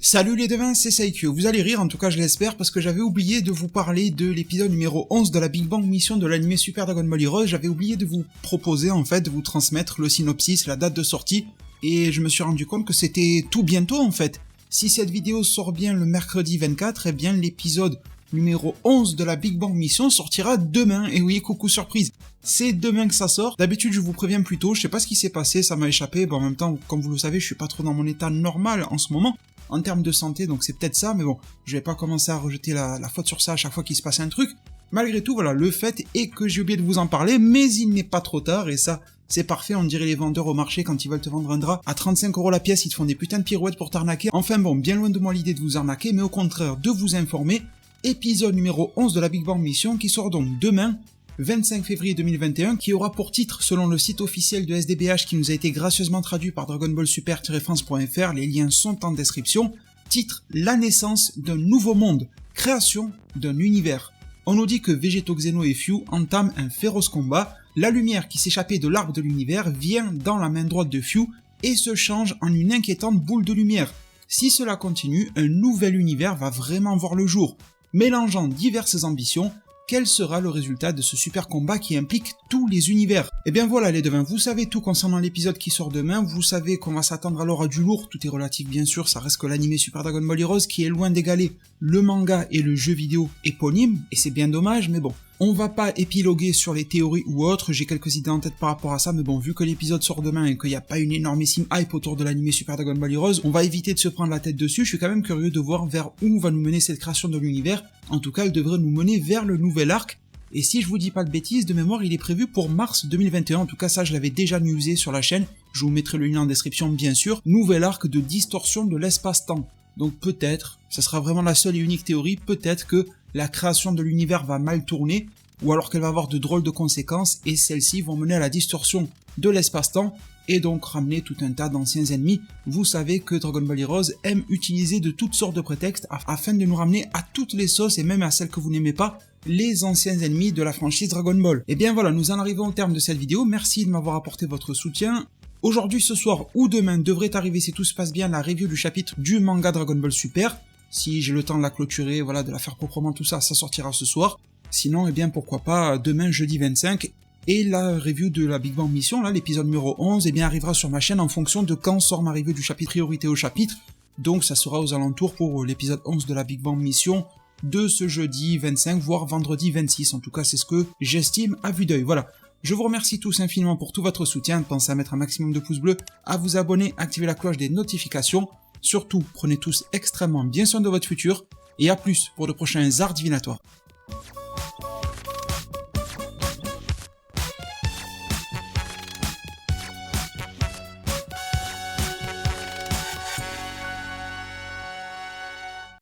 Salut les devins, c'est Saikyo. Vous allez rire, en tout cas je l'espère, parce que j'avais oublié de vous parler de l'épisode numéro 11 de la Big Bang Mission de l'anime Super Dragon Ball Heroes. J'avais oublié de vous proposer, en fait, de vous transmettre le synopsis, la date de sortie, et je me suis rendu compte que c'était tout bientôt, en fait. Si cette vidéo sort bien le mercredi 24, eh bien l'épisode numéro 11 de la Big Bang Mission sortira demain. Et oui, coucou surprise, c'est demain que ça sort. D'habitude je vous préviens plus tôt, je sais pas ce qui s'est passé, ça m'a échappé. Bon, en même temps, comme vous le savez, je suis pas trop dans mon état normal en ce moment, en termes de santé, donc c'est peut-être ça, mais bon, je vais pas commencer à rejeter la faute sur ça à chaque fois qu'il se passe un truc. Malgré tout, voilà, le fait est que j'ai oublié de vous en parler, mais il n'est pas trop tard, et ça, c'est parfait, on dirait les vendeurs au marché quand ils veulent te vendre un drap à 35€ la pièce, ils te font des putains de pirouettes pour t'arnaquer. Enfin bon, bien loin de moi l'idée de vous arnaquer, mais au contraire de vous informer. Épisode numéro 11 de la Big Bang Mission qui sort donc demain, 25 février 2021, qui aura pour titre, selon le site officiel de SDBH qui nous a été gracieusement traduit par Dragon Ball Super-France.fr, les liens sont en description, titre La naissance d'un nouveau monde, création d'un univers. On nous dit que Végéto, Xeno et Fyu entament un féroce combat, la lumière qui s'échappait de l'arbre de l'univers vient dans la main droite de Fyu et se change en une inquiétante boule de lumière. Si cela continue, un nouvel univers va vraiment voir le jour. Mélangeant diverses ambitions, quel sera le résultat de ce super combat qui implique tous les univers? Et bien voilà les devins, vous savez tout concernant l'épisode qui sort demain, vous savez qu'on va s'attendre alors à du lourd, tout est relatif bien sûr, ça reste que l'anime Super Dragon Ball Heroes qui est loin d'égaler le manga et le jeu vidéo éponyme, et c'est bien dommage, mais bon. On va pas épiloguer sur les théories ou autres, j'ai quelques idées en tête par rapport à ça, mais bon, vu que l'épisode sort demain et qu'il n'y a pas une énormissime hype autour de l'anime Super Dragon Ball Heroes, on va éviter de se prendre la tête dessus, je suis quand même curieux de voir vers où va nous mener cette création de l'univers. En tout cas, elle devrait nous mener vers le nouvel arc, et si je vous dis pas de bêtises, de mémoire, il est prévu pour mars 2021, en tout cas ça je l'avais déjà newsé sur la chaîne, je vous mettrai le lien en description bien sûr, nouvel arc de distorsion de l'espace-temps. Donc peut-être, ça sera vraiment la seule et unique théorie, peut-être que la création de l'univers va mal tourner, ou alors qu'elle va avoir de drôles de conséquences, et celles-ci vont mener à la distorsion de l'espace-temps, et donc ramener tout un tas d'anciens ennemis. Vous savez que Dragon Ball Heroes aime utiliser de toutes sortes de prétextes afin de nous ramener à toutes les sauces, et même à celles que vous n'aimez pas, les anciens ennemis de la franchise Dragon Ball. Et bien voilà, nous en arrivons au terme de cette vidéo, merci de m'avoir apporté votre soutien. Aujourd'hui, ce soir ou demain devrait arriver, si tout se passe bien, la review du chapitre du manga Dragon Ball Super. Si j'ai le temps de la clôturer, voilà, de la faire proprement, tout ça, ça sortira ce soir. Sinon, eh bien, pourquoi pas, demain, jeudi 25, et la review de la Big Bang Mission, là, l'épisode numéro 11, eh bien, arrivera sur ma chaîne en fonction de quand sort ma review du chapitre, priorité au chapitre. Donc, ça sera aux alentours pour l'épisode 11 de la Big Bang Mission de ce jeudi 25, voire vendredi 26. En tout cas, c'est ce que j'estime à vue d'œil. Voilà. Je vous remercie tous infiniment pour tout votre soutien. Pensez à mettre un maximum de pouces bleus, à vous abonner, activer la cloche des notifications. Surtout, prenez tous extrêmement bien soin de votre futur, et à plus pour de prochains arts divinatoires.